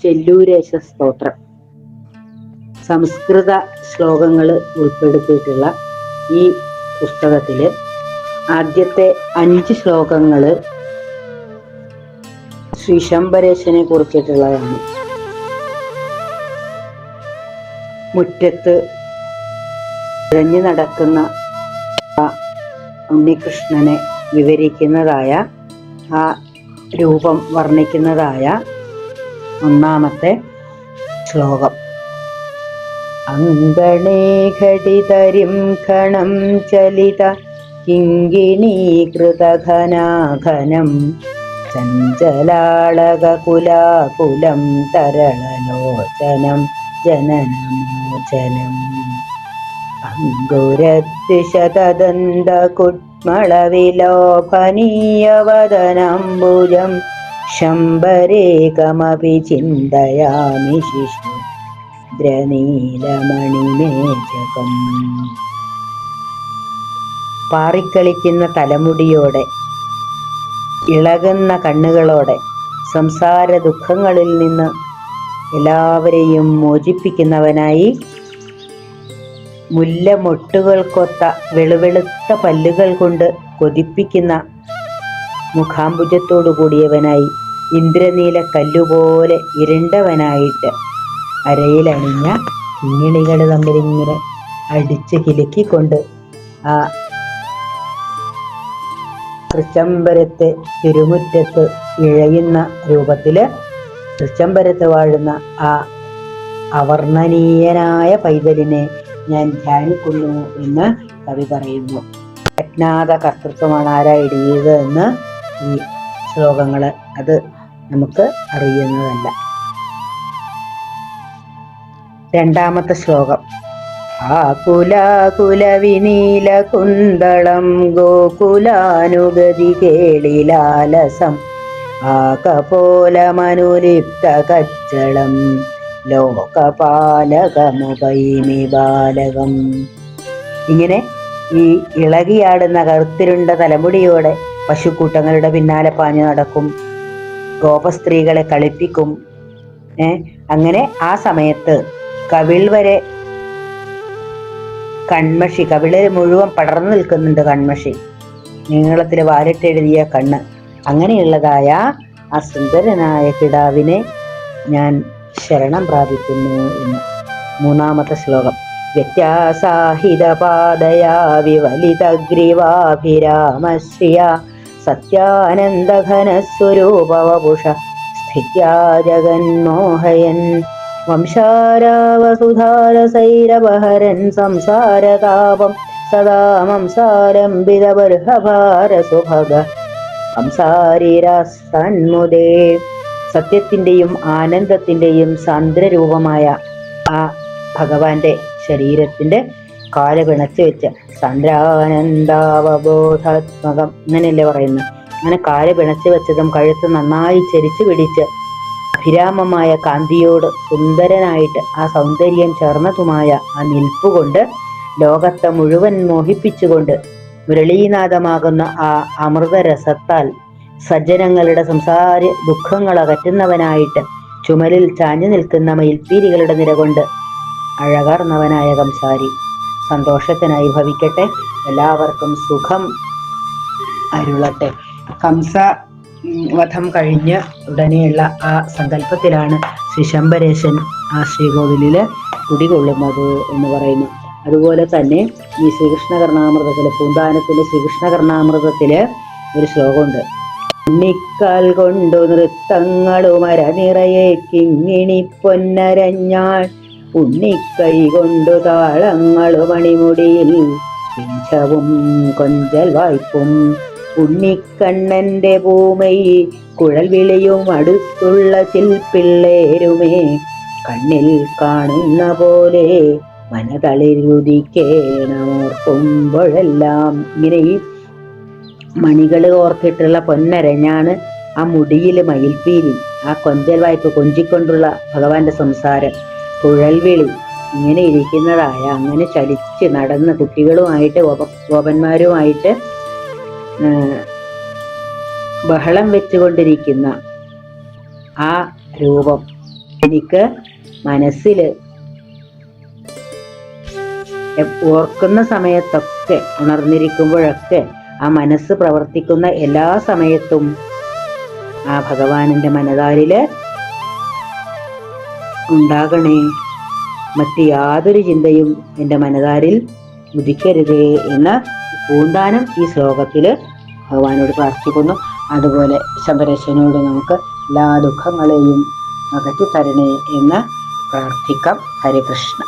ചെല്ലൂരേശ സ്തോത്രം. സംസ്കൃത ശ്ലോകങ്ങൾ ഉൾപ്പെടുത്തിയിട്ടുള്ള ഈ പുസ്തകത്തില് ആദ്യത്തെ 5 ശ്ലോകങ്ങള് ശ്രീ ശംബരേശനെ കുറിച്ചിട്ടുള്ളതാണ്. മുറ്റത്ത് ഇഴഞ്ഞു നടക്കുന്ന ഉണ്ണികൃഷ്ണനെ വിവരിക്കുന്നതായ ആ രൂപം വർണ്ണിക്കുന്നതായ ഒന്നാമത്തെ ശ്ലോകം. അങ്കണേ ഘടിതരിം ഘണം ചലിത കിങ്കിണീകൃതഘനാഘനം ചഞ്ചലാളകുലാകുലം തരളലോചനം ജനനമോചനം അങ്കുരദ്വിഷതദന്തകുട്മളവിലോഭനീയവദനാംബുജം ശംബരേകമപി ചിന്തയാമി ശിശുദ്രനീലമണിമേചകം. പാറിക്കളിക്കുന്ന തലമുടിയോടെ, ഇളകുന്ന കണ്ണുകളോടെ, സംസാര ദുഃഖങ്ങളിൽ നിന്ന് എല്ലാവരെയും മോചിപ്പിക്കുന്നവനായി, മുല്ലമൊട്ടുകൾക്കൊത്ത വെളുവെളുത്ത പല്ലുകൾ കൊണ്ട് കൊതിപ്പിക്കുന്ന മുഖാംബുജത്തോടു കൂടിയവനായി, ഇന്ദ്രനീല കല്ലുപോലെ ഇരുണ്ടവനായിട്ട് അരയിലണിഞ്ഞ കിങ്ങിണികൾ തമ്മിലിങ്ങനെ അടിച്ച് കിലുക്കിക്കൊണ്ട് ആ തൃച്ചംബരത്തെ തിരുമുറ്റത്ത് ഇഴയുന്ന രൂപത്തില് തൃച്ചംബരത്ത് വാഴുന്ന ആ അവർണ്ണനീയനായ പൈതലിനെ ഞാൻ ധ്യാനിക്കുന്നു എന്ന് കവി പറയുന്നു. അജ്ഞാത കർത്തൃത്വമാണ് ആരാ എഴുതിയത് എന്ന് ഈ ശ്ലോകങ്ങള് അത് നമുക്ക് അറിയുന്നതല്ല. രണ്ടാമത്തെ ശ്ലോകം. ആകുലാകുല വിനീല കുന്തളം ഗോകുലാനുഗതി കേളിലാലസം ആകപോലമനുലിപ്ത കച്ചളം ലോകപാലകമുപൈമി ബാലകം. ഇങ്ങനെ ഈ ഇളകിയാടുന്ന കറുത്തിരുണ്ട തലമുടിയോടെ പശുക്കൂട്ടങ്ങളുടെ പിന്നാലെ പാഞ്ഞു നടക്കും, ഗോപസ്ത്രീകളെ കളിപ്പിക്കും. അങ്ങനെ ആ സമയത്ത് കവിൾ വരെ കൺമഷി, കവിളിൽ മുഴുവൻ പടർന്നു നിൽക്കുന്നുണ്ട് കൺമഷി, നീളത്തിൽ വാലിട്ടെഴുതിയ കണ്ണ്. അങ്ങനെയുള്ളതായ ആ സുന്ദരനായ കിടാവിനെ ഞാൻ ശരണം പ്രാപിക്കുന്നു എന്ന്. മൂന്നാമത്തെ ശ്ലോകം. വ്യത്യാസാഹിതപാദയാ വിവലിതഗ്രീവാഭിരാമശ്രിയ സത്യാനന്ദഘനസ്വരൂപവപുഷ സ്ഥിത്യാ ജഗന്മോഹയൻ വംശാരാവസുധാരസൈരവഹരൻ സംസാരതാപം സദാ മംസാരംബിതബർഹഭാരസുഭഗ സംസാരിരാസന്മുദേ. സത്യത്തിൻ്റെയും ആനന്ദത്തിൻ്റെയും സാന്ദ്രരൂപമായ ആ ഭഗവാന്റെ ശരീരത്തിന്റെ കാല് പിണച്ചു വെച്ച് സാന്ദ്രാനന്ദാവബോധാത്മകം അങ്ങനെയല്ലേ പറയുന്നത്. അങ്ങനെ കാല് പിണച്ചു വെച്ചതും കഴുത്ത് നന്നായി ചരിച്ചു പിടിച്ച് അഭിരാമമായ കാന്തിയോട് സുന്ദരനായിട്ട് ആ സൗന്ദര്യം ചേർന്നതുമായ ആ നിൽപ്പുകൊണ്ട് ലോകത്തെ മുഴുവൻ മോഹിപ്പിച്ചുകൊണ്ട് മുരളീനാഥമാകുന്ന ആ അമൃതരസത്താൽ സജ്ജനങ്ങളുടെ സംസാര ദുഃഖങ്ങൾ അകറ്റുന്നവനായിട്ട് ചുമലിൽ ചാഞ്ഞു നിൽക്കുന്ന മയിൽപ്പീലികളുടെ നിരകൊണ്ട് അഴകാർന്നവനായ കംസാരി സന്തോഷത്തിനായി ഭവിക്കട്ടെ. എല്ലാവർക്കും സുഖം അരുളട്ടെ. കംസ വധം കഴിഞ്ഞ് ഉടനെയുള്ള ആ സങ്കല്പത്തിലാണ് ശ്രീ ശംബരേശൻ ആ ശ്രീകോവിലില് കുടികൊള്ളുന്നത് എന്ന് പറയുന്നു. അതുപോലെ തന്നെ ഈ ശ്രീകൃഷ്ണകർണാമൃതത്തില്, പൂന്താനത്തിലെ ശ്രീകൃഷ്ണകർണാമൃതത്തില് ഒരു ശ്ലോകമുണ്ട്. ഉണ്ണിക്കാൽ കൊണ്ടു നൃത്തങ്ങളുമര നിറയെ കിങ്ങിണി പൊന്നരഞ്ഞാൾ ഉണ്ണിക്കൈ കൊണ്ടു താളങ്ങളു മണിമുടിയിൽ പിഞ്ചവും കൊഞ്ചൽ വായ്പും ഉണ്ണിക്കണ്ണന്റെ ഭൂമൈ കുഴൽ വിളിയും അടുത്തുള്ള ചിൽപ്പിള്ളേരുമേ കണ്ണിൽ കാണുന്ന പോലെ മനതളിരുതിക്കേണമോർക്കുമ്പോഴെല്ലാം. ഇങ്ങനെ ഈ മണികൾ ഓർത്തിട്ടുള്ള പൊന്നരഞ്ഞാണ് ആ മുടിയിൽ മയിൽപ്പീലി, ആ കൊഞ്ചൽ വായ്പ കൊഞ്ചിക്കൊണ്ടുള്ള ഭഗവാന്റെ സംസാരം, കുഴൽവിളി, ഇങ്ങനെ ഇരിക്കുന്നതായ, അങ്ങനെ ചലിച്ച് നടന്ന് കുട്ടികളുമായിട്ട് ഗോപന്മാരുമായിട്ട് ബഹളം വെച്ചുകൊണ്ടിരിക്കുന്ന ആ രൂപം എനിക്ക് മനസ്സിൽ ഓർക്കുന്ന സമയത്തൊക്കെ, ഉണർന്നിരിക്കുമ്പോഴൊക്കെ, ആ മനസ്സ് പ്രവർത്തിക്കുന്ന എല്ലാ സമയത്തും ആ ഭഗവാന്റെ മനതാരില് ഉണ്ടാകണേ. മറ്റ് യാതൊരു ചിന്തയും എൻ്റെ മനതാരിൽ ഉദിക്കരുതേ എന്ന് പൂന്താനം ഈ ശ്ലോകത്തില് ഭഗവാനോട് പ്രാർത്ഥിക്കുന്നു. അതുപോലെ ശബരേശനോട് നമുക്ക് എല്ലാ ദുഃഖങ്ങളെയും അകറ്റി തരണേ എന്ന് പ്രാർത്ഥിക്കാം. ഹരേ കൃഷ്ണ.